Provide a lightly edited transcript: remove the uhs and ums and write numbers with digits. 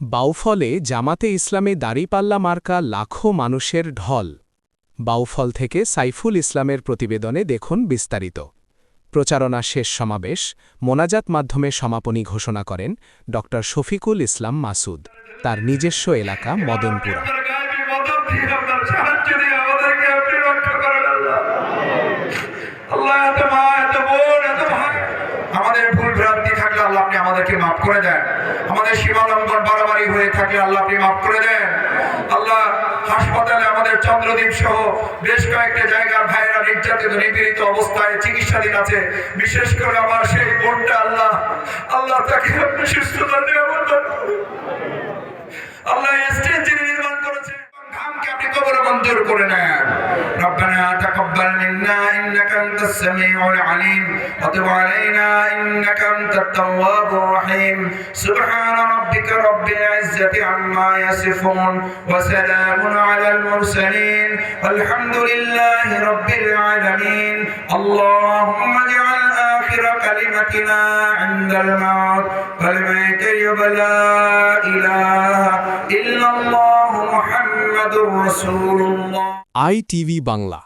বাউফলে জামাতে ইসলামে দাঁড়িপাল্লা মার্কা লাখো মানুষের ঢল। বাউফল থেকে সাইফুল ইসলামের প্রতিবেদনে দেখুন বিস্তারিত। প্রচারণা শেষ সমাবেশ মোনাজাত মাধ্যমে সমাপনী ঘোষণা করেন ড শফিকুল ইসলাম মাসুদ। তার নিজস্ব এলাকা মদনপুরা। আমাদের ভুল ভ্রান্তি থাকলে আল্লাহ আপনি আমাদেরকে মাফ করে দেন। আমাদের সীমালঙ্ঘন বাড়াবাড়ি হয়ে থাকলে আল্লাহ আপনি মাফ করে দেন। আল্লাহ হাসপাতালে আমাদের চন্দ্রদ্বীপ সহ বেশ কয়েকটা জায়গার ভাইরা নির্যাতিত নিপীড়িত অবস্থায় চিকিৎসাধীন আছে। বিশেষ করে আমার সেই বোনটা আল্লাহ তাকে আপনি সুস্থতা নিয়ামত দান করুন। আল্লাহ স্টেজ যিনি নির্মাণ করেছে ঘামকে আপনি কবরে মঞ্জুর করে নেন। ربنا تقبل منا إنك أنت السميع العليم وتب علينا إنك أنت التواب الرحيم سبحان ربك رب العزة عما يصفون وسلام على المرسلين والحمد لله رب العالمين اللهم اجعل آخر كلمتنا عند الموت كلمة لا إله إلا الله محمد رسول الله। ITV বাংলা।